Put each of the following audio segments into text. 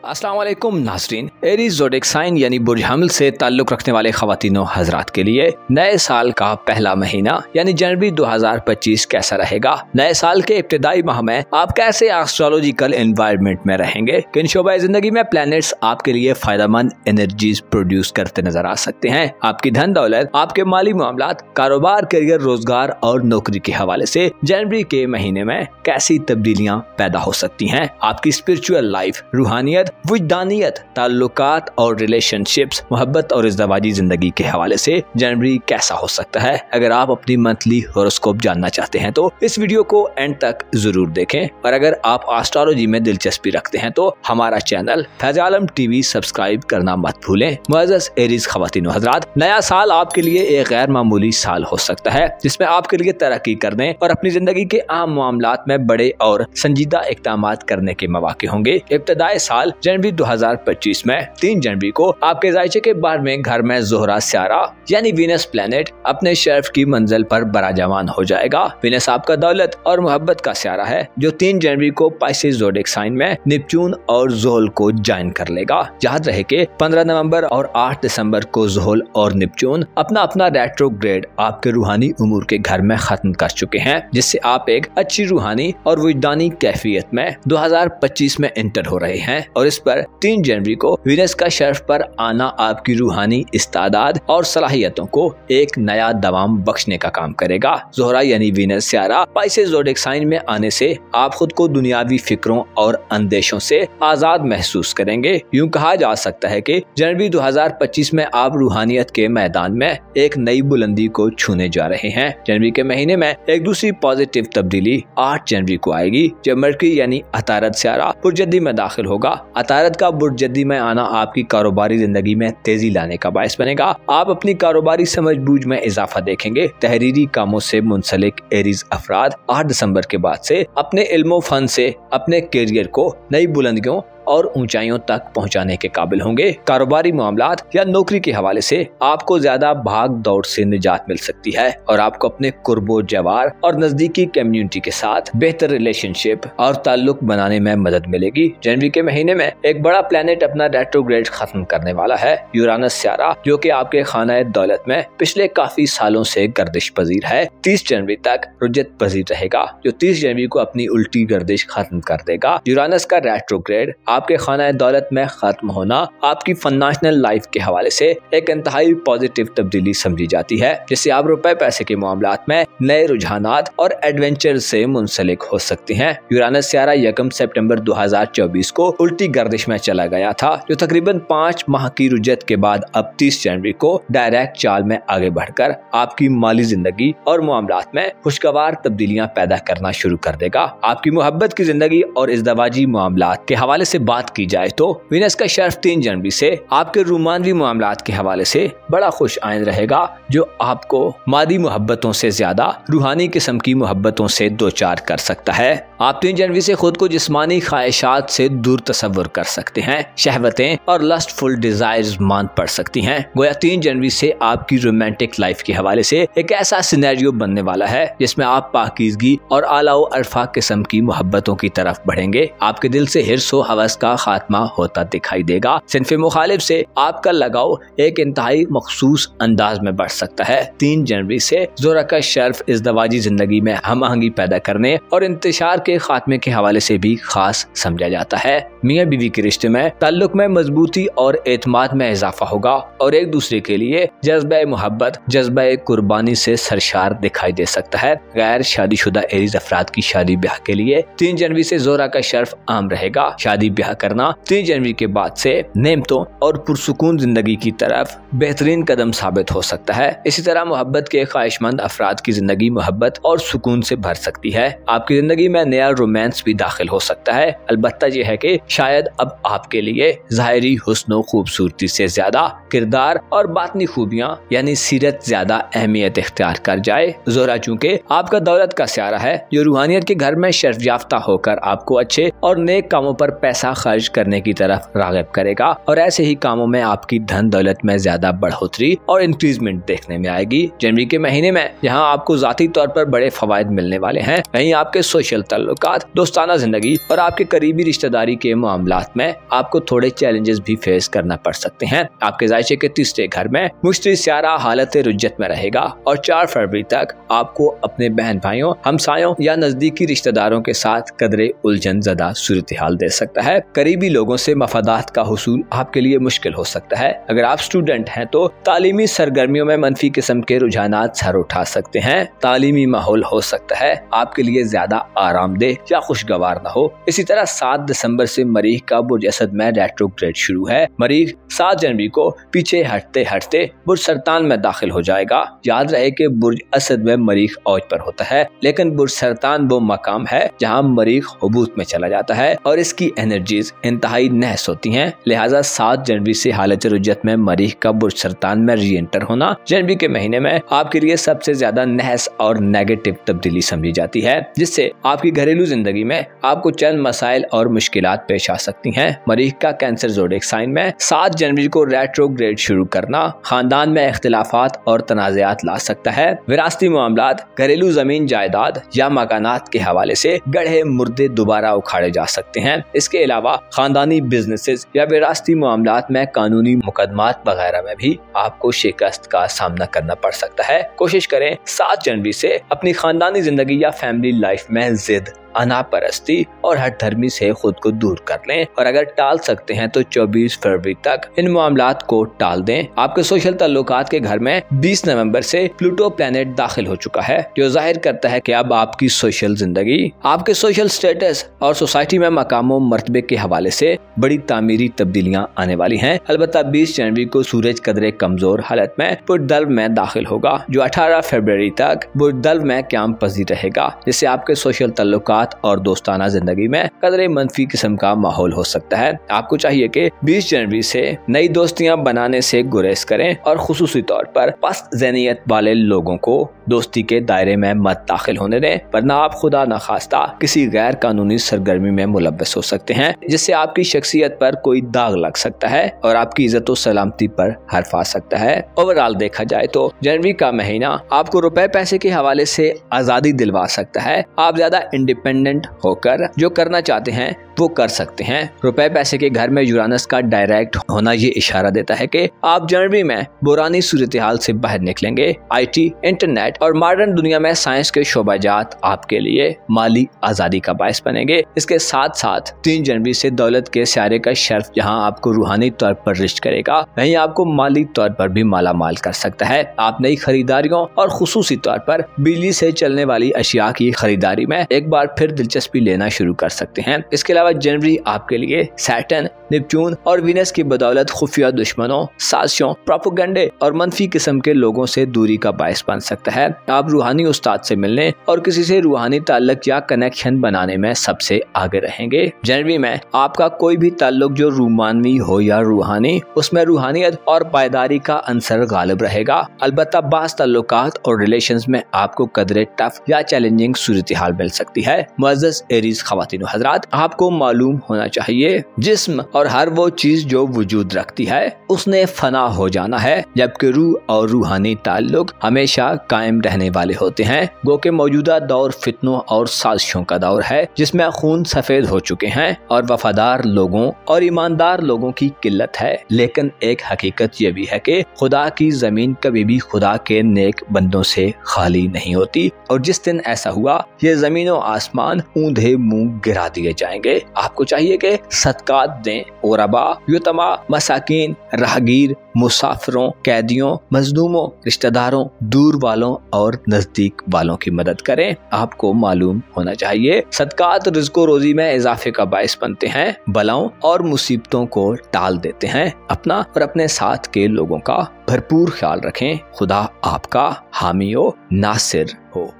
अस्सलाम वालेकुम नाज़रीन। एरीज़ ज़ोडिएक साइन यानी बुर्ज हमिल से ताल्लुक़ रखने वाले ख़वातीनो हज़रात के लिए नए साल का पहला महीना यानी जनवरी 2025 कैसा रहेगा। नए साल के इब्तिदाई माह में आप कैसे एस्ट्रोलॉजिकल एनवायरनमेंट में रहेंगे, किन शोबे ज़िंदगी में प्लैनेट्स आपके लिए फ़ायदेमंद एनर्जीज प्रोड्यूस करते नजर आ सकते हैं। आपकी धन दौलत, आपके माली मामलात, कारोबार, करियर, रोजगार और नौकरी के हवाले से जनवरी के महीने में कैसी तब्दीलियाँ पैदा हो सकती हैं। आपकी स्पिरिचुअल लाइफ, रूहानियत, वजदानियत, ताल्लुकात और रिलेशनशिप्स, मोहब्बत और इज़्दवाजी जिंदगी के हवाले से जनवरी कैसा हो सकता है। अगर आप अपनी मंथली हॉरोस्कोप जानना चाहते हैं तो इस वीडियो को एंड तक जरूर देखें, और अगर आप एस्ट्रोलॉजी में दिलचस्पी रखते हैं तो हमारा चैनल फैज़ आलम टीवी सब्सक्राइब करना मत भूलें। मुअज़्ज़ज़ एरीज़ ख़वातीनो हज़रात, नया साल आपके लिए एक गैर मामूली साल हो सकता है जिसमें आपके लिए तरक्की करने और अपनी जिंदगी के आम मामलात में बड़े और संजीदा इक़दामात करने के मौके होंगे। इब्तिदाई साल जनवरी 2025 में 3 जनवरी को आपके ज़ायचे के 12वें घर में ज़ोहरा सियारा यानी वीनस प्लैनेट अपने शर्फ की मंजिल पर बराजमान हो जाएगा। वीनस आपका दौलत और मोहब्बत का सियारा है जो 3 जनवरी को पाइसेस ज़ोडिएक साइन में नेपच्यून और ज़ोहल को ज्वाइन कर लेगा। याद रहे कि 15 नवंबर और 8 दिसंबर को ज़ोहल और नेपच्यून अपना अपना रेट्रोग्रेड आपके रूहानी उमूर के घर में खत्म कर चुके हैं, जिससे आप एक अच्छी रूहानी और वजदानी कैफियत में 2025 में एंटर हो रहे हैं। और इस पर 3 जनवरी को वीनस का शर्फ पर आना आपकी रूहानी इस्तादाद और सलाहियतों को एक नया दवाम बख्शने का काम करेगा। ज़ोहरा यानी वीनस सियारा पाइसेस ज़ोडिएक साइन में आने से आप खुद को दुनियावी फिक्रों और अंदेशों से आजाद महसूस करेंगे। यूं कहा जा सकता है कि जनवरी 2025 में आप रूहानियत के मैदान में एक नई बुलंदी को छूने जा रहे हैं। जनवरी के महीने में एक दूसरी पॉजिटिव तब्दीली 8 जनवरी को आएगी जब मरकरी यानी अतारद सियारा बुर्जदी में दाखिल होगा। अतारद का बुर्जदी में आना आपकी कारोबारी जिंदगी में तेजी लाने का बायस बनेगा। आप अपनी कारोबारी समझबूझ में इजाफा देखेंगे। तहरीरी कामों से मुंसलिक एरीज अफराद 8 दिसंबर के बाद से अपने इल्मो फन से अपने करियर को नई बुलंदियों और ऊंचाइयों तक पहुंचाने के काबिल होंगे। कारोबारी मामलात या नौकरी के हवाले से आपको ज्यादा भाग दौड़ से निजात मिल सकती है और आपको अपने कुर्बो जवार और नजदीकी कम्युनिटी के साथ बेहतर रिलेशनशिप और ताल्लुक बनाने में मदद मिलेगी। जनवरी के महीने में एक बड़ा प्लेनेट अपना रेट्रोग्रेड खत्म करने वाला है, यूरानस सियारा, जो कि आपके खाना दौलत में पिछले काफी सालों से गर्दिश पजीर है। 30 जनवरी तक रुजत पजीर रहेगा जो 30 जनवरी को अपनी उल्टी गर्दिश खत्म कर देगा। यूरानस का रेट्रोग्रेड आपके खाना दौलत में खत्म होना आपकी फाइनेंशियल लाइफ के हवाले से एक इंतहाई पॉजिटिव तब्दीली समझी जाती है, जिससे आप रुपए पैसे के मामलात में नए रुझानात और एडवेंचर से मुंसलिक हो सकते हैं। यूरानस सियारा 1 सितंबर 2024 को उल्टी गर्दिश में चला गया था, जो तकरीबन 5 माह की रुजत के बाद अब 30 जनवरी को डायरेक्ट चाल में आगे बढ़कर आपकी माली जिंदगी और मामलात में खुशगवार तब्दीलियां पैदा करना शुरू कर देगा। आपकी मोहब्बत की जिंदगी और इज़्दवाजी मामलात के हवाले से बात की जाए तो वीनस का शर्फ 3 जनवरी से आपके रोमानवी मामलात के हवाले से बड़ा खुश आइंद रहेगा, जो आपको मादी मोहब्बतों से ज्यादा रूहानी किस्म की मोहब्बतों से दो चार कर सकता है। आप 3 जनवरी से खुद को जिस्मानी ख्वाहिशात से दूर तस्वर कर सकते हैं। शहवतें और लस्टफुल डिजायर्स मान पड़ सकती हैं। गोया 3 जनवरी से आपकी रोमांटिक लाइफ के हवाले से एक ऐसा सिनेरियो बनने वाला है जिसमें आप पाकीज़गी और आला व अरफा किस्म की मोहब्बतों की तरफ बढ़ेंगे। आपके दिल से हिर्स व हवस का खात्मा होता दिखाई देगा। सिन्फ़े मुखालिफ से आपका लगाव एक इंतहाई मखसूस अंदाज में बढ़ सकता है। 3 जनवरी से ज़ोहरा का शर्फ इज़्दवाजी जिंदगी में हम आहंगी पैदा करने और इंतशार के खात्मे के हवाले से भी खास समझा जाता है। मियाँ बीवी के रिश्ते में ताल्लुक में मजबूती और एतमाद में इजाफा होगा और एक दूसरे के लिए जज्बे मोहब्बत, जज्बे कुर्बानी से सरशार दिखाई दे सकता है। गैर शादीशुदा एरीज अफराद की शादी ब्याह के लिए 3 जनवरी से ज़ोहरा का शर्फ आम रहेगा। शादी ब्याह करना 3 जनवरी के बाद से नेमतों और पुरसुकून जिंदगी की तरफ बेहतरीन कदम साबित हो सकता है। इसी तरह मोहब्बत के ख्वाहिशमंद अफराद की जिंदगी मोहब्बत और सुकून से भर सकती है। आपकी जिंदगी में नया रोमांस भी दाखिल हो सकता है। अलबत्ता यह है कि शायद अब आपके लिए ज़ाहिरी हुस्न खूबसूरती से ज्यादा किरदार और बातनी खूबियां यानी सीरत ज्यादा अहमियत इख्तियार कर जाए। ज़ोहरा चूँकि आपका दौलत का सियारा है जो रूहानियत के घर में शर्फ याफ्ता होकर आपको अच्छे और नेक कामों पर पैसा पैसा खर्च करने की तरफ राग़िब करेगा और ऐसे ही कामों में आपकी धन दौलत में ज्यादा बढ़ोतरी और इंक्रीजमेंट देखने में आएगी। जनवरी के महीने में जहाँ आपको जाती तौर पर बड़े फवायद मिलने वाले हैं, वहीं आपके सोशल ताल्लुकात, दोस्ताना जिंदगी और आपके करीबी रिश्तेदारी के मामलात में आपको थोड़े चैलेंजेस भी फेस करना पड़ सकते हैं। आपके जायचे के तीसरे घर में मुश्तरी सियारा हालत रुज्जत में रहेगा और 4 फरवरी तक आपको अपने बहन भाइयों, हमसायों या नजदीकी रिश्तेदारों के साथ कदरे उलझन ज़दा सूरत हाल दे सकता है। करीबी लोगों से मफादात का हुसूल आपके लिए मुश्किल हो सकता है। अगर आप स्टूडेंट हैं तो तालीमी सरगर्मियों में मनफी किस्म के रुझानात सर उठा सकते हैं। तालीमी माहौल हो सकता है आपके लिए ज्यादा आरामदेह या खुशगवार न हो। इसी तरह 7 दिसंबर से मरीख का बुर्ज असद में रेट्रोग्रेड शुरू है। मरीख 7 जनवरी को पीछे हटते हटते बुर्ज सरतान में दाखिल हो जाएगा। याद रहे कि बुर्ज असद में मरीख औज पर होता है, लेकिन बुर्ज सरतान वो मकाम है जहाँ मरीख हुबूत में चला जाता है और इसकी एनर्जीज इंतहाई नहस होती हैं। लिहाजा 7 जनवरी से हालत रुज्जत में मरीख का बुर्ज सरतान में री एंटर होना जनवरी के महीने में आपके लिए सबसे ज्यादा नहस और नेगेटिव तब्दीली समझी जाती है, जिससे आपकी घरेलू जिंदगी में आपको चंद मसाइल और मुश्किलात पेश आ सकती हैं। मरीख का कैंसर ज़ोडिएक साइन में 7 जनवरी को रेट्रोग्रेड शुरू करना खानदान में इख्तिलाफात और तनाज़ात ला सकता है। विरासती मामलात, घरेलू जमीन जायदाद या मकानात के हवाले से गढ़े मुर्दे दोबारा उखाड़े जा सकते हैं। इसके अलावा खानदानी बिजनेसेस या विरासती मामलात में कानूनी मुकदमात वगैरह में भी आपको शिकस्त का सामना करना पड़ सकता है। कोशिश करें 7 जनवरी से अपनी खानदानी जिंदगी या फैमिली लाइफ में जिद, अनापरस्ती और हठ धर्मी से खुद को दूर कर लें और अगर टाल सकते हैं तो 24 फरवरी तक इन मामलात को टाल दें। आपके सोशल ताल्लुकात के घर में 20 नवंबर से प्लूटो प्लैनेट दाखिल हो चुका है, जो जाहिर करता है कि अब आपकी सोशल जिंदगी, आपके सोशल स्टेटस और सोसाइटी में मकामों मर्तबे के हवाले से बड़ी तामीरी तब्दीलियां आने वाली हैं। अलबत्ता 20 जनवरी को सूरज कदरे कमजोर हालत में बुर्दल्व में दाखिल होगा, जो 18 फरवरी तक बुर्दल्व में क्याम पजीर रहेगा, जिससे आपके सोशल ताल्लुकात और दोस्ताना जिंदगी में कदरे मनफी किस्म का माहौल हो सकता है। आपको चाहिए कि 20 जनवरी से नई दोस्तियां बनाने से गुरेज करें और खुसूसी तौर पर पस्त ज़हनियत वाले लोगों को दोस्ती के दायरे में मत दाखिल होने दें, वरना आप खुदा न खास्ता किसी गैर कानूनी सरगर्मी में मुलव्वस हो सकते हैं, जिससे आपकी शख्सियत पर कोई दाग लग सकता है और आपकी इज्जत और सलामती पर हर्फ आ सकता है। ओवरऑल देखा जाए तो जनवरी का महीना आपको रुपए पैसे के हवाले से आजादी दिलवा सकता है। आप ज्यादा इंडिपेंडेंट होकर जो करना चाहते हैं वो कर सकते हैं। रुपए पैसे के घर में यूरानस का डायरेक्ट होना ये इशारा देता है कि आप जनवरी में बुरानी सूरत हाल से बाहर निकलेंगे। IT, इंटरनेट और मॉडर्न दुनिया में साइंस के शोबाजात आपके लिए माली आजादी का बायस बनेंगे। इसके साथ साथ 3 जनवरी से दौलत के स्यारे का शर्फ जहां आपको रूहानी तौर पर रिश्त करेगा, वहीं आपको माली तौर पर भी माला माल कर सकता है। आप नई खरीदारियों और खुसूसी तौर पर बिजली से चलने वाली अशिया की खरीदारी में एक बार फिर दिलचस्पी लेना शुरू कर सकते हैं। इसके अलावा जनवरी आपके लिए सैटर्न, नेपच्यून और वीनस की बदौलत खुफिया दुश्मनों, साजिशों, प्रोपेगेंडे और मनफी किस्म के लोगों से दूरी का बायस बन सकता है। आप रूहानी उस्ताद से मिलने और किसी से रूहानी ताल्लुक या कनेक्शन बनाने में सबसे आगे रहेंगे। जनवरी में आपका कोई भी ताल्लुक जो रूमानवी हो या रूहानी, उसमें रूहानियत और पायदारी का अंसर गालिब रहेगा। अलबत्ता बास ताल्लुकात और रिलेशंस में आपको कदरे टफ या चैलेंजिंग सूरत हाल मिल सकती है। मुअज़्ज़ज़ एरीज ख़वातीन हज़रात, आपको मालूम होना चाहिए जिस्म और हर वो चीज जो वजूद रखती है उसने फना हो जाना है, जबकि रूह और रूहानी ताल्लुक हमेशा कायम रहने वाले होते हैं। गो के मौजूदा दौर फितनों और साजिशों का दौर है, जिसमें खून सफेद हो चुके हैं और वफादार लोगों और ईमानदार लोगों की किल्लत है। लेकिन एक हकीकत यह भी है कि खुदा की जमीन कभी भी खुदा के नेक बंदों से खाली नहीं होती, और जिस दिन ऐसा हुआ ये जमीन और आसमान ऊंधे मुंह गिरा दिए जाएंगे। आपको चाहिए कि सदकात दें, ओरबा, युतमा, मसाकीन, राहगीर, मुसाफिरों, कैदियों, मजलूमों, रिश्तेदारों, दूर वालों और नजदीक वालों की मदद करें। आपको मालूम होना चाहिए सदकात रिज़्क़ो रोजी में इजाफे का बायस बनते हैं, बलाओं और मुसीबतों को टाल देते हैं। अपना और अपने साथ के लोगों का भरपूर ख्याल रखें। खुदा आपका हामी हो, नासिर हो।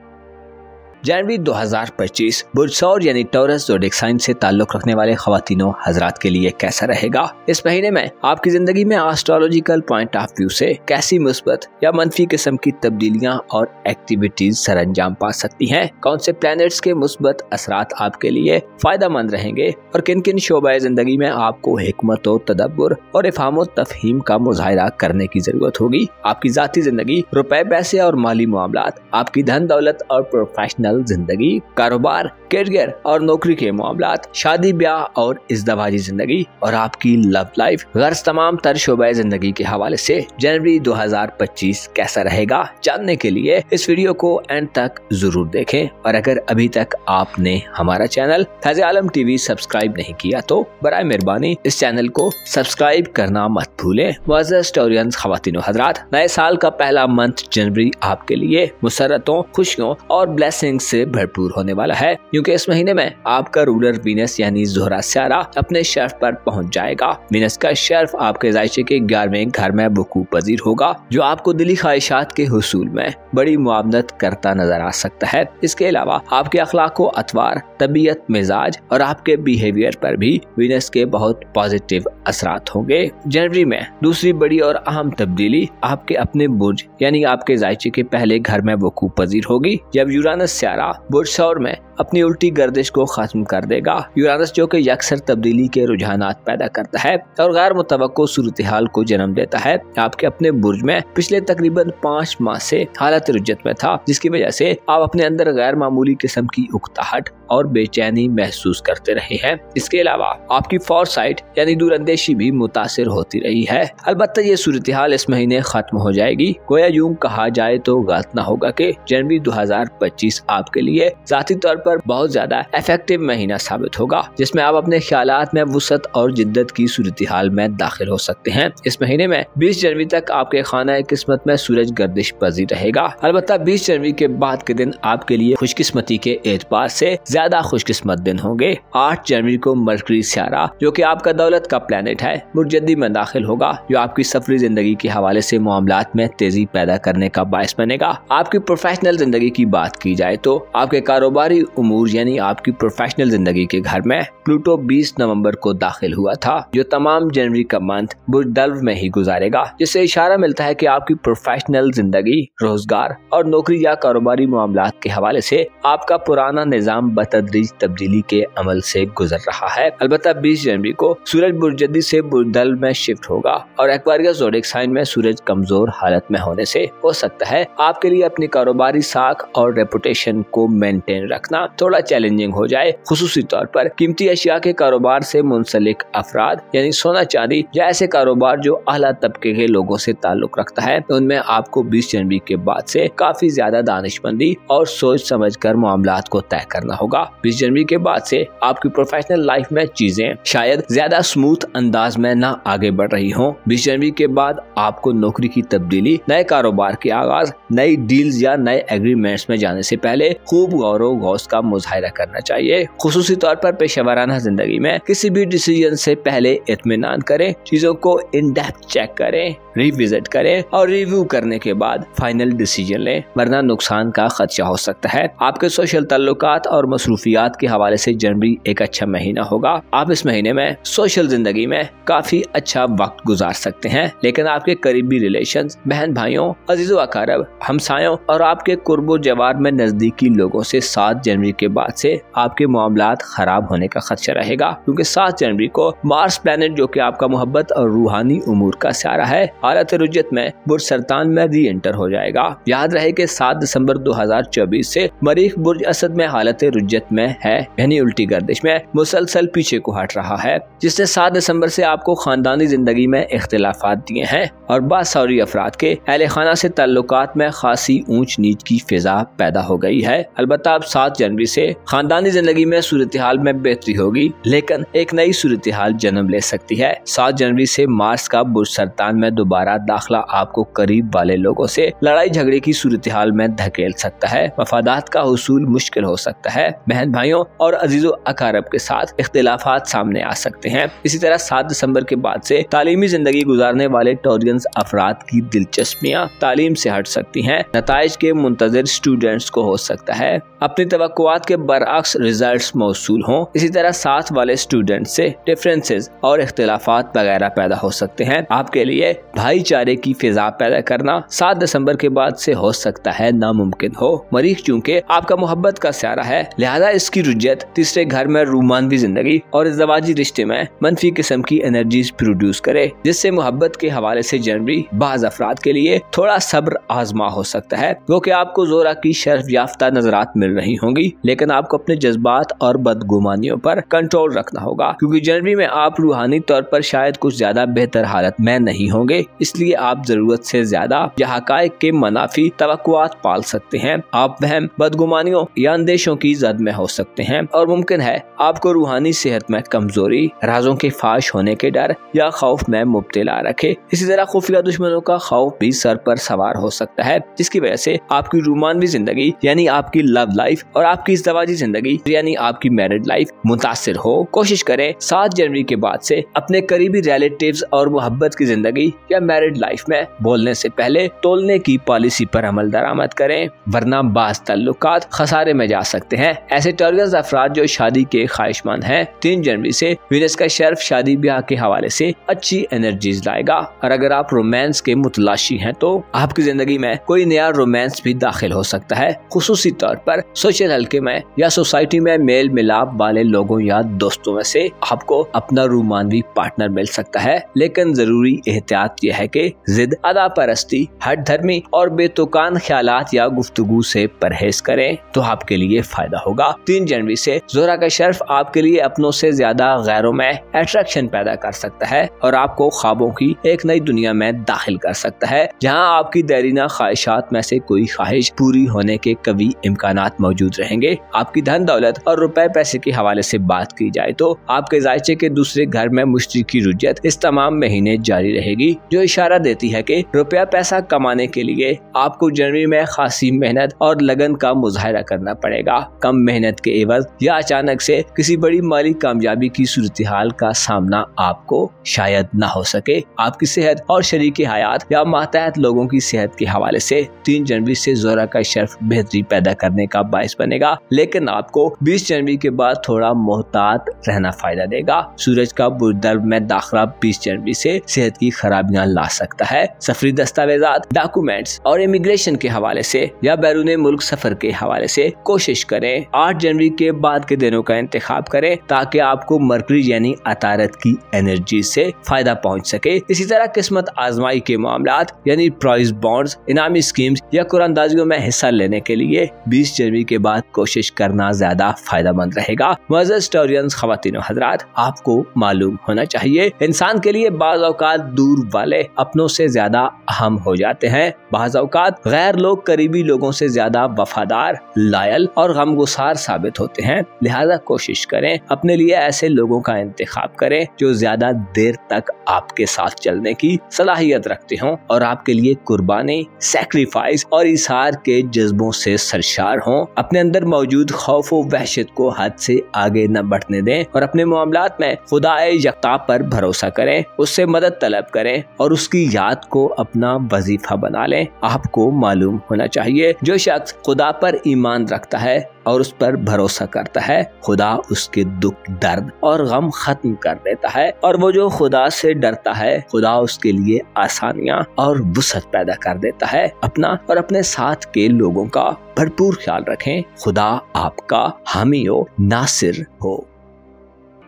जनवरी 2025 बुर्ज सौर यानी टॉरस ज़ोडिएक साइन से ताल्लुक रखने वाले ख्वातीनों हजरात के लिए कैसा रहेगा। इस महीने में आपकी जिंदगी में एस्ट्रोलॉजिकल पॉइंट ऑफ व्यू से कैसी मुस्बत या मंफी किस्म की तब्दीलियां और एक्टिविटीज सरअंजाम पा सकती हैं, कौन से प्लैनेट्स के मुस्बत असरात आपके लिए फायदेमंद रहेंगे और किन किन शोबाए जिंदगी में आपको हिकमत व तदब्बुर और इफ़हाम व तफहीम का मुजाहिरा करने की जरूरत होगी। आपकी जाती जिंदगी, रुपए पैसे और माली मामलात, आपकी धन दौलत और प्रोफेशनल जिंदगी, कारोबार, करियर और नौकरी के मामलात, शादी ब्याह और इज़्दवाजी जिंदगी और आपकी लव लाइफ, गर्ज तमाम तर शोबाए जिंदगी के हवाले से जनवरी 2025 कैसा रहेगा जानने के लिए इस वीडियो को एंड तक जरूर देखें। और अगर अभी तक आपने हमारा चैनल फैज़ आलम टीवी सब्सक्राइब नहीं किया तो बराए मेहरबानी इस चैनल को सब्सक्राइब करना मत भूलें। मुअज़्ज़ज़ स्टोरियंस ख्वातीन व हज़रात, नए साल का पहला मंथ जनवरी आपके लिए मुसर्रतों, खुशियों और ब्लेसिंग से भरपूर होने वाला है, क्योंकि इस महीने में आपका रूलर वीनस यानी ज़ोहरा सियारा अपने शर्फ पर पहुंच जाएगा। वीनस का शर्फ आपके ज़ायचे के 11वें घर में वकूअ पज़ीर होगा, जो आपको दिली ख्वाहिशात के हुसूल में बड़ी मुआवनत करता नजर आ सकता है। इसके अलावा आपके अखलाक व अतवार, तबीयत, मिजाज और आपके बिहेवियर पर भी वीनस के बहुत पॉजिटिव असरात होंगे। जनवरी में दूसरी बड़ी और अहम तब्दीली आपके अपने बुर्ज यानी आपके ज़ायचे के पहले घर में वकूअ पज़ीर होगी, जब यूरानस सियारा बुर्ज सौर में अपनी उल्टी गर्दिश को खत्म कर देगा। यूरानस जो कि अक्सर तब्दीली के रुझानात पैदा करता है और गैर मुतवक्को सूरत हाल को जन्म देता है, आपके अपने बुर्ज में पिछले तकरीबन 5 माह से हालत रुज्जत में था, जिसकी वजह से आप अपने अंदर गैर मामूली किस्म की उकताहट और बेचैनी महसूस करते रहे हैं। इसके अलावा आपकी फोरसाइट यानी दूरअंदेशी भी मुतासिर होती रही है। अलबत्ता ये सूरत हाल इस महीने खत्म हो जाएगी। गोया यूं कहा जाए तो गलत न होगा कि जनवरी 2025 आपके लिए जाती तौर पर बहुत ज्यादा इफेक्टिव महीना साबित होगा, जिसमें आप अपने ख्यालात में वुसअत और जिद्दत की सूरत हाल में दाखिल हो सकते हैं। इस महीने में 20 जनवरी तक आपके खाना किस्मत में सूरज गर्दिश पजीर रहेगा। अलबत्ता 20 जनवरी के बाद के दिन आपके लिए खुशकिस्मती के एतबार से ज्यादा खुशकिस्मत दिन होंगे। 8 जनवरी को मरकरी सियारा, जो कि आपका दौलत का प्लेनेट है, बुर्जदी में दाखिल होगा, जो आपकी सफरी जिंदगी के हवाले से मामलात में तेजी पैदा करने का बायस बनेगा। आपकी प्रोफेशनल जिंदगी की बात की जाए तो आपके कारोबारी उमूर यानी आपकी प्रोफेशनल जिंदगी के घर में प्लूटो 20 नवंबर को दाखिल हुआ था, जो तमाम जनवरी का मंथ बुर्ज दल्व में ही गुजारेगा, जिससे इशारा मिलता है कि आपकी प्रोफेशनल जिंदगी, रोजगार और नौकरी या कारोबारी मामलात के हवाले से आपका पुराना निजाम बतदरीज तब्दीली के अमल से गुजर रहा है। अलबत्ता 20 जनवरी को सूरज बुर्जदी से बुर्ज दल्व में शिफ्ट होगा और एक्वेरियस ज़ोडिएक साइन में सूरज कमजोर हालत में होने से हो सकता है आपके लिए अपनी कारोबारी साख और रेपुटेशन को मेंटेन रखना थोड़ा चैलेंजिंग हो जाए। खुसूसी तौर पर कीमती अशिया के कारोबार से मुंसलिक अफराद यानी सोना चांदी या ऐसे कारोबार जो आला तबके के लोगों से ताल्लुक रखता है, उनमें आपको 20 जनवरी के बाद से काफी ज्यादा दानिशमंदी और सोच समझकर मामलात को तय करना होगा। 20 जनवरी के बाद से आपकी प्रोफेशनल लाइफ में चीजें शायद ज्यादा स्मूथ अंदाज में न आगे बढ़ रही हों। 20 जनवरी के बाद आपको नौकरी की तब्दीली, नए कारोबार के आगाज, नई डील्स या नए एग्रीमेंट्स में जाने से पहले खूब गौर गौस का मुजाहिरा करना चाहिए। खुसूसी तौर पर पेशेवराना जिंदगी में किसी भी डिसीजन से पहले इत्मीनान करें, चीजों को इन डेप्थ चेक करें, रिविजिट करें और रिव्यू करने के बाद फाइनल डिसीजन लें, वरना नुकसान का खदशा हो सकता है। आपके सोशल ताल्लुकात और मसरूफियात के हवाले से जनवरी एक अच्छा महीना होगा। आप इस महीने में सोशल जिंदगी में काफी अच्छा वक्त गुजार सकते हैं, लेकिन आपके करीबी रिलेशंस, बहन भाइयों, अजीजो अकारब, हमसायों और आपके कुर्बो जवार में नजदीकी लोगों से 7 जनवरी के बाद से आपके मामलात खराब होने का खदशा रहेगा, क्योंकि 7 जनवरी को मार्स प्लैनेट, जो कि आपका मोहब्बत और रूहानी उमूर का सियारा है, हालत रुज्जत में बुर्ज सरतान में री एंटर हो जाएगा। याद रहे कि 7 दिसंबर 2024 से मरीख बुर्ज असद में हालत रुज्जत में है, यानी उल्टी गर्दिश में मुसलसल पीछे को हट रहा है, जिसने 7 दिसंबर से आपको खानदानी जिंदगी में इख्तिलाफात दिए हैं और बासौरी अफराद के अहले खाना से ताल्लुकात में खासी ऊंच नीच की फिजा पैदा हो गई है। अलबत्ता अब 7 जनवरी से खानदानी जिंदगी में सूरत हाल में बेहतरी होगी, लेकिन एक नई सूरत हाल जन्म ले सकती है। 7 जनवरी से मार्स का बुर्ज सरतान में दोबारा दाखिला आपको करीब वाले लोगों से लड़ाई झगड़े की सूरत हाल में धकेल सकता है। मफादात का हुसूल मुश्किल हो सकता है। बहन भाइयों और अजीजो अकारब के साथ इख्तिलाफात सामने आ सकते हैं। इसी तरह 7 दिसंबर के बाद से तालीमी जिंदगी गुजारने वाले टॉरियंस अफराद की दिलचस्पियाँ तालीम से हट सकती हैं। नताइज के मुंतजर स्टूडेंट्स को हो सकता है। अपनी तवक्कुआत के बरअक्स रिजल्ट्स मौसूल हों। इसी तरह साथ वाले स्टूडेंट से डिफरेंसेस और इख्तिलाफात वगैरह पैदा हो सकते हैं। आपके लिए भाईचारे की फिजा पैदा करना 7 दिसंबर के बाद से हो सकता है नामुमकिन हो। मरीख चूंकि आपका मोहब्बत का स्यारा है, लिहाजा इसकी रुजत तीसरे घर में रूमानवी जिंदगी और इज़्ज़वाजी रिश्ते में मनफी किस्म की एनर्जीज प्रोड्यूस करे, जिससे मोहब्बत के हवाले से जनवरी बाज़ अफराद के लिए थोड़ा सब्र आजमा हो सकता है। वो कि आपको जोरा की शर्फ याफ्ता नजरात मिल रही होंगी, लेकिन आपको अपने जज्बात और बदगुमानियों पर कंट्रोल रखना होगा, क्योंकि जनवरी में आप रूहानी तौर पर शायद कुछ ज्यादा बेहतर हालत में नहीं होंगे। इसलिए आप जरूरत से ज्यादा या हकायक के मनाफी तवक्कुआत पाल सकते हैं। आप वहम, बदगुमानियों या अंदेशों की जद में हो सकते हैं और मुमकिन है आपको रूहानी सेहत में कमजोरी, राजों के फाश होने के डर या खौफ में मुब्तला रखे। इसी तरह खुफिया दुश्मनों का खौफ भी सर पर सवार हो सकता है, जिसकी वजह से आपकी रूमानवी जिंदगी यानी आपकी लव लाइफ और आपकी इज़्ज़वाजी जिंदगी यानी आपकी मैरिड लाइफ मुतासिर हो। कोशिश करें 7 जनवरी के बाद से अपने करीबी रिलेटिव्स और मोहब्बत की जिंदगी या मैरिड लाइफ में बोलने से पहले तोलने की पॉलिसी पर अमल दरामद करें, वरना बाज़ ताल्लुकात खसारे में जा सकते हैं। ऐसे टॉर्गन्स अफराद जो शादी के ख्वाहिशमंद हैं, 3 जनवरी से वीनस का शर्फ शादी ब्याह के हवाले से अच्छी एनर्जीज लाएगा। और अगर आप रोमांस के मुतलाशी हैं तो आपकी जिंदगी में कोई नया रोमांस भी दाखिल हो सकता है, खुसूसी तौर पर सोशल हल्के में या सोसाइटी में मेल मिलाप वाले लोगों या दोस्तों में से आपको अपना रूमानवी पार्टनर मिल सकता है। लेकिन जरूरी एहतियात यह है कि जिद, अदा परस्ती, हट धर्मी और बेतुकान ख्यालात या गुफ्तगू से परहेज करें तो आपके लिए फायदा होगा। 3 जनवरी से जोरा का शर्फ आपके लिए अपनों से ज्यादा गैरों में अट्रैक्शन पैदा कर सकता है और आपको ख्वाबों की एक नई दुनिया में दाखिल कर सकता है, जहां आपकी देरीना ख्वाहिशात में से कोई ख्वाहिश पूरी होने के कभी इम्कानात मौजूद रहेंगे। आपकी धन दौलत और रुपए पैसे के हवाले से बात की जाए तो आपके जायचे के दूसरे घर में मुश्तरी की रुजत इस तमाम महीने जारी रहेगी, जो इशारा देती है कि रुपया पैसा कमाने के लिए आपको जनवरी में खासी मेहनत और लगन का मुजाहरा करना पड़ेगा। कम मेहनत के एवज या अचानक से किसी बड़ी माली कामयाबी की सूरत-ए-हाल का सामना आपको शायद न हो सके। आपकी सेहत और शरीकी हयात या मातहत लोगों की सेहत के हवाले से 3 जनवरी से जोरा का शर्फ बेहतरी पैदा करने का बाइस बनेगा, लेकिन आपको 20 जनवरी के बाद थोड़ा मोहतात रहना फायदा देगा। सूरज का बुर्दर्ब में दाखिला 20 जनवरी से सेहत की खराबियां ला सकता है। सफरी दस्तावेजात, डॉक्यूमेंट्स और इमिग्रेशन के हवाले से या बैरून मुल्क सफर के हवाले से कोशिश करें 8 जनवरी के बाद के दिनों का इंतखाब करें, ताकि आपको मरकरी यानी अतारत की एनर्जी से फायदा पहुंच सके। इसी तरह किस्मत आजमाई के मामलात यानी प्राइज बॉन्ड्स, इनामी स्कीम्स या कुरानदाजियों में हिस्सा लेने के लिए 20 जनवरी के बाद कोशिश करना ज्यादा फायदेमंद रहेगा। मुअज़्ज़ज़ हिस्टोरियंस, ख़वातीन और हज़रात, आपको मालूम होना चाहिए इंसान के लिए बाज़ औक़ात दूर वाले अपनों से ज्यादा अहम हो जाते हैं। बाज़ औक़ात गैर लोग करीबी लोगों से ज्यादा वफादार, लायल और गमगुसार साबित होते हैं। लिहाजा कोशिश करें अपने लिए ऐसे लोगों का इंतखाब करें जो ज्यादा देर तक आपके साथ चलने की सलाहियत रखते हों और आपके लिए कुर्बानी, सैक्रिफाइस और इसार के जज्बों से सरशार हों। अपने अंदर मौजूद खौफ व वहशत को हद से आगे न बढ़ने दें और अपने मामलात में खुदाए यकता पर भरोसा करें, उससे मदद तलब करें और उसकी याद को अपना वजीफा बना लें। आपको मालूम होना चाहिए जो शख्स खुदा पर ईमान रखता है और उस पर भरोसा करता है, खुदा उसके दुख, दर्द और गम खत्म कर देता है, और वो जो खुदा से डरता है, खुदा उसके लिए आसानियां और वुसअत पैदा कर देता है। अपना और अपने साथ के लोगों का भरपूर ख्याल रखें। खुदा आपका हामी हो, नासिर हो।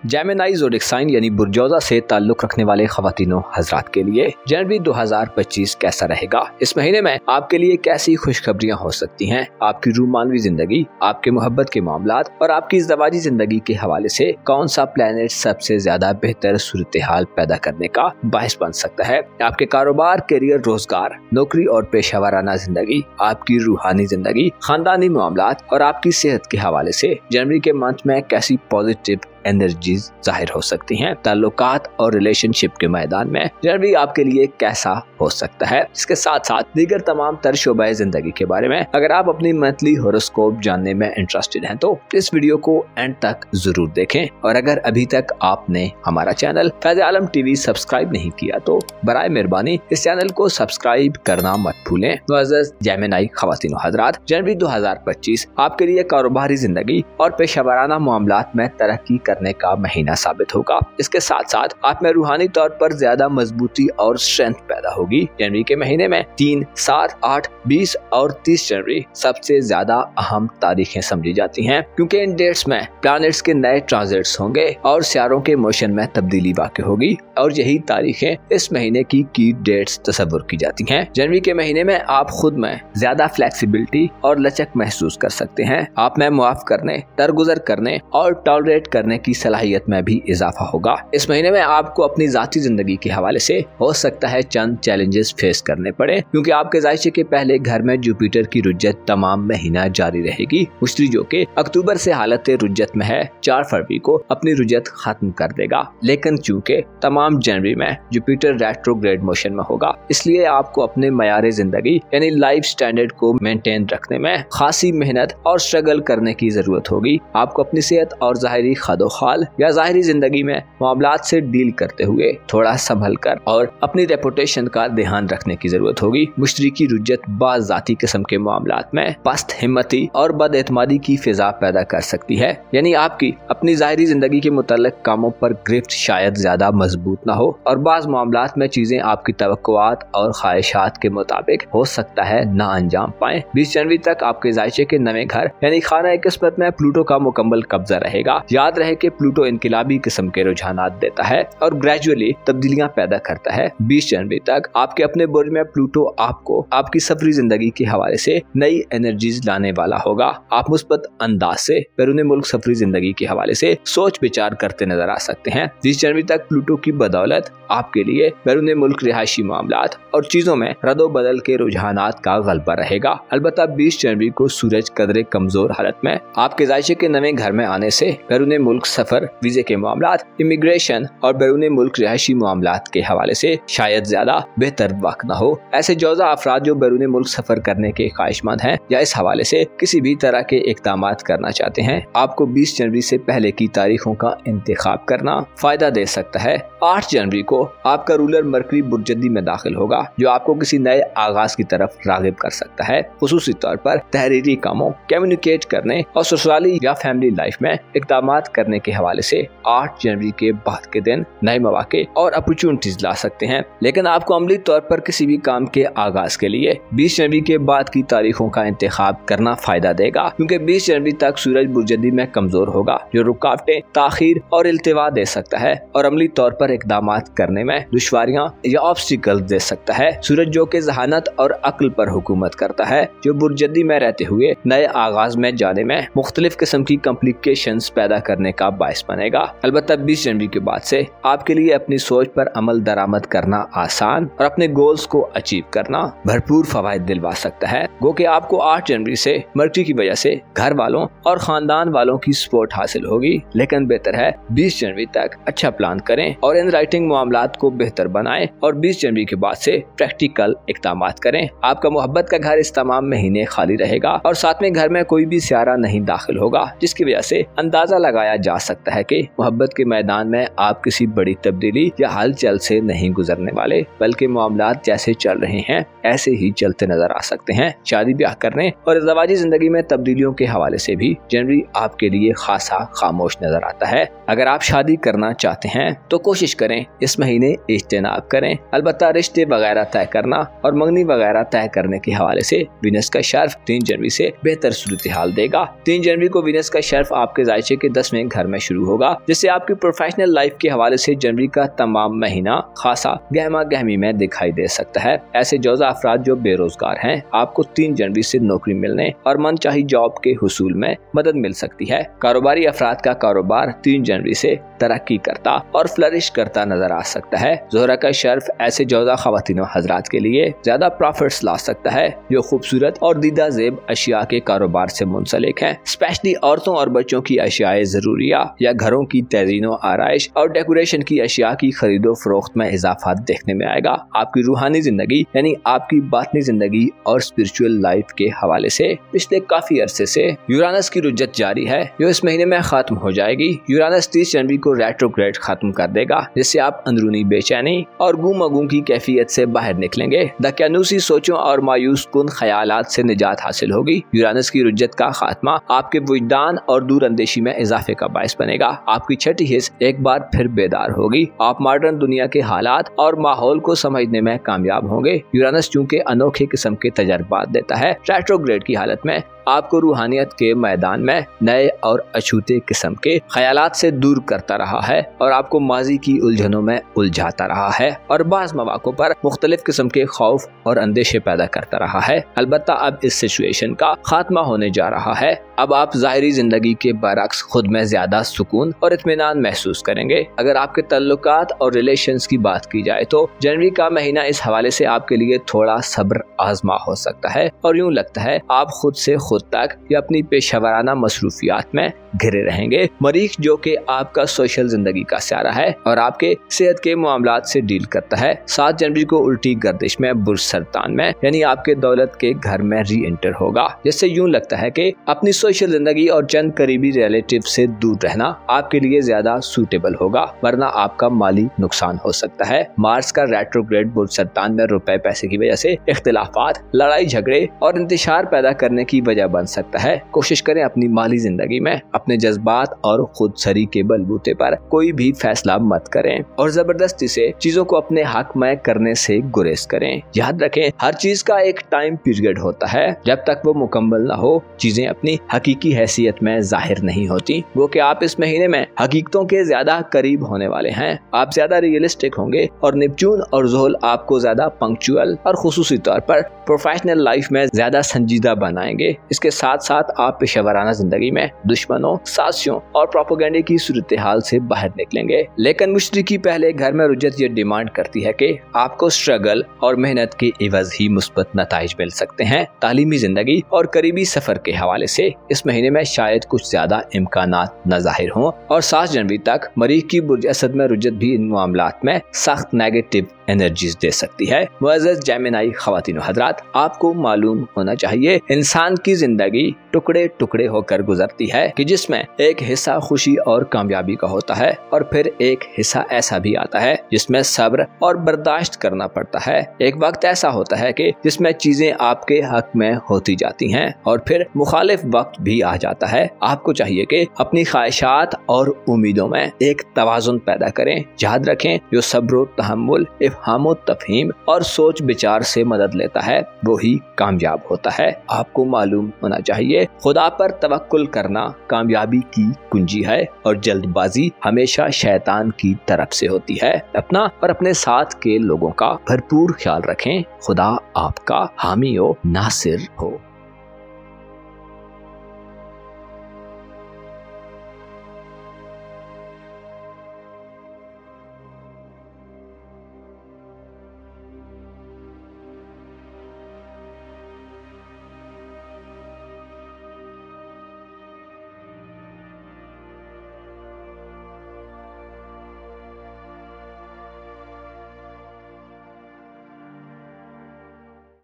जेमिनी ज़ोडिक साइन यानी बुर्जोज़ा से ताल्लुक रखने वाले ख़वातीनों हज़रात के लिए जनवरी 2025 कैसा रहेगा? इस महीने में आपके लिए कैसी खुशखबरियां हो सकती हैं? आपकी रूमानवी जिंदगी, आपके मोहब्बत के मामलात और आपकी इज़्ज़वाजी जिंदगी के हवाले से कौन सा प्लेनेट सबसे ज्यादा बेहतर सूरत-ए-हाल पैदा करने का बाइस बन सकता है? आपके कारोबार, करियर, रोजगार, नौकरी और पेशावराना जिंदगी, आपकी रूहानी जिंदगी, खानदानी मामलात और आपकी सेहत के हवाले से जनवरी के मंथ में कैसी पॉजिटिव एनर्जीज जाहिर हो सकती हैं। ताल्लुकात और रिलेशनशिप के मैदान में जनवरी आपके लिए कैसा हो सकता है, इसके साथ साथ दीगर तमाम तर शोबे जिंदगी के बारे में अगर आप अपनी मंथली होरोस्कोप जानने में इंटरेस्टेड हैं तो इस वीडियो को एंड तक जरूर देखें। और अगर अभी तक आपने हमारा चैनल फैज़ आलम टीवी सब्सक्राइब नहीं किया तो बराए मेहरबानी इस चैनल को सब्सक्राइब करना मत भूलें। मुअज़्ज़ज़ जेमिनी ख़वातीन व हज़रात, जनवरी 2025 आपके लिए कारोबारी जिंदगी और पेशेवराना मामलात में तरक्की करने का महीना साबित होगा। इसके साथ साथ आप में रूहानी तौर पर ज्यादा मजबूती और स्ट्रेंथ पैदा होगी। जनवरी के महीने में 3, 7, 8, 20 और 30 जनवरी सबसे ज्यादा अहम तारीखें समझी जाती हैं, क्योंकि इन डेट्स में प्लैनेट्स के नए ट्रांजिट्स होंगे और सियारों के मोशन में तब्दीली वाक़ई होगी और यही तारीखें इस महीने की डेट्स तस्वुर की जाती हैं। जनवरी के महीने में आप खुद में ज्यादा फ्लेक्सिबिलिटी और लचक महसूस कर सकते हैं। आप में मुआफ करने, दरगुजर करने और टॉलरेट करने की सलाहियत में भी इजाफा होगा। इस महीने में आपको अपनी जाती जिंदगी के हवाले से हो सकता है चंद चैलेंजेस फेस करने पड़े, क्योंकि आपके जायचे के पहले घर में जुपिटर की रुज्जत तमाम महीना जारी रहेगी। मुश्तरी जो के अक्टूबर से हालत रुज्जत में है, 4 फरवरी को अपनी रुज्जत खत्म कर देगा, लेकिन चूँकि तमाम जनवरी में जुपिटर रेट्रोग्रेड मोशन में होगा, इसलिए आपको अपने मयार जिंदगी यानी लाइफ स्टैंडर्ड को मेंटेन रखने में खासी मेहनत और स्ट्रगल करने की जरूरत होगी। आपको अपनी सेहत और जाहिरी खदोखाल या जाहिरी जिंदगी में मामलात से डील करते हुए थोड़ा संभल कर और अपनी रेपुटेशन का ध्यान रखने की जरूरत होगी। मुश्तरी की रुज्जत बाज़ जाती किस्म के मामलात में पस्त हिम्मती और बदएतमादी की फिजा पैदा कर सकती है, यानी आपकी अपनी जाहिरी जिंदगी के मुतल्लिक कामों पर गिरफ्त शायद ज्यादा मजबूत न हो और बाज़ मामलात में चीजें आपकी तवक्कुआत और ख्वाहिशात के मुताबिक हो सकता है ना अंजाम पाएं। 20 जनवरी तक आपके जायचे के नए घर यानी खाना किस्मत में प्लूटो का मुकम्मल कब्जा रहेगा। याद रहे कि प्लूटो इनकलाबी किस्म के रुझानात देता है और ग्रेजुअली तब्दीलियां पैदा करता है। 20 जनवरी तक आपके अपने बुर्ज में प्लूटो आपको आपकी सफरी जिंदगी के हवाले से नई एनर्जीज लाने वाला होगा। आप मुस्बत अंदाज से बैरून मुल्क सफरी जिंदगी के हवाले से सोच विचार करते नजर आ सकते हैं। 20 जनवरी तक प्लूटो की बदौलत आपके लिए बैरून मुल्क रिहायशी मामलात और चीजों में रद्दो बदल के रुझानात का गलबा रहेगा। अलबत्ता 20 जनवरी को सूरज कदरे कमजोर हालत में आपके जायचे के नए घर में आने से बैरून मुल्क सफर, वीजे के मामलात, इमिग्रेशन और बैरून मुल्क रिहायशी मामलात के हवाले से शायद ज्यादा बेहतर वक्त न हो। ऐसे जौजा अफराद जो बैरून मुल्क सफर करने के ख्वाहिशमंद हैं या इस हवाले से किसी भी तरह के इक़दामात करना चाहते हैं, आपको 20 जनवरी से पहले की तारीखों का इंतखाब करना फायदा दे सकता है। 8 जनवरी को आपका रूलर मरकरी बुर्जदी में दाखिल होगा, जो आपको किसी नए आगाज की तरफ रागिब कर सकता है, खुसूसी तौर पर तहरीरी कामों, कम्युनिकेट करने और ससुराली या फैमिली लाइफ में इक़दामात करने के हवाले से 8 जनवरी के बाद के दिन नए मौके और अपॉर्चुनिटीज ला सकते हैं। लेकिन आपको अमली तौर पर किसी भी काम के आगाज के लिए 20 जनवरी के बाद की तारीखों का इंतखाब करना फायदा देगा, क्योंकि 20 जनवरी तक सूरज बुर्जदी में कमजोर होगा, जो रुकावटें, ताखीर और इल्तिवा दे सकता है और अमली तौर पर इक़दामात करने में दुश्वारियां या ऑब्स्टिकल दे सकता है। सूरज जो कि जहानत और अक्ल पर हुकूमत करता है, जो बुर्जदी में रहते हुए नए आगाज में जाने में मुख्तलिफ किस्म की कॉम्प्लिकेशंस पैदा करने का बायस बनेगा। अलबत्ता 20 जनवरी के बाद से आपके लिए अपनी सोच पर अमल दरामद करना आसान और अपने गोल्स को अचीव करना भरपूर फवायद दिलवा सकता है। गो कि आपको 8 जनवरी से मर्करी की वजह से घर वालों और खानदान वालों की सपोर्ट हासिल होगी, लेकिन बेहतर है 20 जनवरी तक अच्छा प्लान करें और इन राइटिंग मामलात को बेहतर बनाएं और 20 जनवरी के बाद से प्रैक्टिकल इक़दामात करें। आपका मोहब्बत का घर इस तमाम महीने खाली रहेगा और साथ में घर में कोई भी सियारा नहीं दाखिल होगा, जिसकी वजह से अंदाजा लगाया जा सकता है कि मोहब्बत के मैदान में आप किसी बड़ी तब्दीली या हलचल से नहीं गुजरने वाले, बल्कि मामलात जैसे चल रहे हैं ऐसे ही चलते नजर आ सकते हैं। शादी ब्याह करने और ज़वाजी जिंदगी में तब्दीलियों के हवाले से भी जनवरी आपके लिए खासा खामोश नजर आता है। अगर आप शादी करना चाहते हैं तो कोशिश करें इस महीने इज्तिनाब करें। अलबत्ता रिश्ते वगैरह तय करना और मंगनी वगैरह तय करने के हवाले से वीनस का शर्फ 3 जनवरी से बेहतर सूरत हाल देगा। 3 जनवरी को वीनस का शर्फ आपके जायचे के 10वें घर में शुरू होगा, जिससे आपकी प्रोफेशनल लाइफ के हवाले से जनवरी का तमाम महीना खासा गहमा गहमी में दिखाई दे सकता है। ऐसे जौजा अफराद जो बेरोजगार हैं, आपको 3 जनवरी से नौकरी मिलने और मनचाही जॉब के हुसूल में मदद मिल सकती है। कारोबारी अफराद का कारोबार 3 जनवरी से तरक्की करता और फ्लरिश करता नजर आ सकता है। ज़ोहरा का शर्फ ऐसे जौजा ख़वातीन व हज़रात के लिए ज्यादा प्रॉफिट्स ला सकता है जो खूबसूरत और दीदा ज़ेब अशिया के कारोबार से मुंसलिक हैं, स्पेशली औरतों और बच्चों की अशियाए ज़रूरिया अशिया या घरों की तज़ीनो आराइश और डेकोरेशन की अशिया की खरीदो फरोख्त में इजाफा देखने में आएगा। आपकी रूहानी जिंदगी यानी आपकी बातनी जिंदगी और स्पिरिचुअल लाइफ के हवाले से पिछले काफी अरसे से यूरानस की रुज्जत जारी है, जो इस महीने में खत्म हो जाएगी। यूरानस 30 जनवरी को रेट्रोग्रेड खत्म कर देगा, जिससे आप अंदरूनी बेचैनी और गुम की कैफियत से बाहर निकलेंगे। दकियानूसी सोचों और मायूस कुन ख्यालात से निजात हासिल होगी। यूरानस की रुज्जत का खात्मा आपके वजदान और दूर अंदेशी में इजाफे का बायस बनेगा। आपकी छठी हिस्स एक बार फिर बेदार होगी। आप मॉडर्न दुनिया के हालात और माहौल को समझने में कामयाब होंगे। यूरानस चूंकि अनोखे किस्म के तजर्बात देता है, रेट्रोग्रेड की हालत में आपको रूहानियत के मैदान में नए और अछूते किस्म के ख्यालात से दूर करता रहा है और आपको माजी की उलझनों में उलझाता रहा है और बाज़ मौक़ों पर मुख्तलिफ किस्म के खौफ और अंदेशे पैदा करता रहा है। अलबत्ता अब इस सिचुएशन का खात्मा होने जा रहा है। अब आप ज़ाहिरी जिंदगी के बरअक्स खुद में ज्यादा सुकून और इत्मीनान महसूस करेंगे। अगर आपके तल्लुकात और रिलेशंस की बात की जाए तो जनवरी का महीना इस हवाले से आपके लिए थोड़ा सब्र आजमा हो सकता है और यूं लगता है आप खुद से खुद तक या अपनी पेशेवराना मसरूफियात में घिरे रहेंगे। मरीख जो कि आपका सोशल जिंदगी का सहारा है और आपके सेहत के मामलात से डील करता है, 7 जनवरी को उल्टी गर्दिश में बुर्ज सरतान में यानी आपके दौलत के घर में री एंटर होगा, जिससे यूं लगता है कि अपनी सोशल जिंदगी और चंद करीबी रिलेटिव से दूर रहना आपके लिए ज्यादा सूटेबल होगा, वरना आपका माली नुकसान हो सकता है। मार्स का रेट्रोग्रेड बुर्ज सरतान में रुपए पैसे की वजह से इख्तिलाफात, लड़ाई झगड़े और इंतशार पैदा करने की वजह बन सकता है। कोशिश करें अपनी माली जिंदगी में अपने जज्बात और खुदसरी के बलबूते पर कोई भी फैसला मत करें और जबरदस्ती से चीजों को अपने हक में करने से गुरेज करें। याद रखें, हर चीज का एक टाइम पीरियड होता है। जब तक वो मुकम्मल ना हो, चीजें अपनी हकीकी हैसियत में जाहिर नहीं होती। वो कि आप इस महीने में हकीकतों के ज्यादा करीब होने वाले हैं। आप ज्यादा रियलिस्टिक होंगे और नेपच्यून और ज़ोहल आपको ज्यादा पंक्चुअल और खुसूसी तौर पर प्रोफेशनल लाइफ में ज्यादा संजीदा बनाएंगे। इसके साथ साथ आप पेशेवराना जिंदगी में दुश्मनों, साजिशों और प्रोपेगेंडे की सूरत हाल से बाहर निकलेंगे। लेकिन मुश्तरकी पहले घर में रुज्जत ये डिमांड करती है कि आपको स्ट्रगल और मेहनत के इवज ही मुस्बत नताइज मिल सकते हैं। तालीमी जिंदगी और करीबी सफर के हवाले से इस महीने में शायद कुछ ज्यादा इम्कानात न जाहिर हों और 7 जनवरी तक मरीख की बुर्ज असद में रुज्जत भी इन मामलात में सख्त नेगेटिव एनर्जीज दे सकती है। मुअज़्ज़ज़ जेमिनी ख़वातीन हज़रात, आपको मालूम होना चाहिए इंसान की जिंदगी टुकड़े टुकड़े होकर गुजरती है कि जिसमें एक हिस्सा खुशी और कामयाबी का होता है और फिर एक हिस्सा ऐसा भी आता है जिसमें सब्र और बर्दाश्त करना पड़ता है। एक वक्त ऐसा होता है कि जिसमें चीजें आपके हक में होती जाती हैं और फिर मुखालिफ वक्त भी आ जाता है। आपको चाहिए कि अपनी ख्वाहिशात और उम्मीदों में एक तवाज़ुन पैदा करें। याद रखें, जो सब्र, तहम्मुल, इफ़हाम और तफ़हीम और सोच विचार से मदद लेता है वो ही कामयाब होता है। आपको मालूम होना चाहिए खुदा पर तवक्कुल करना कामयाबी की कुंजी है और जल्दबाजी हमेशा शैतान की तरफ से होती है। अपना और अपने साथ के लोगों का भरपूर ख्याल रखें। खुदा आपका हामी हो, नासिर हो।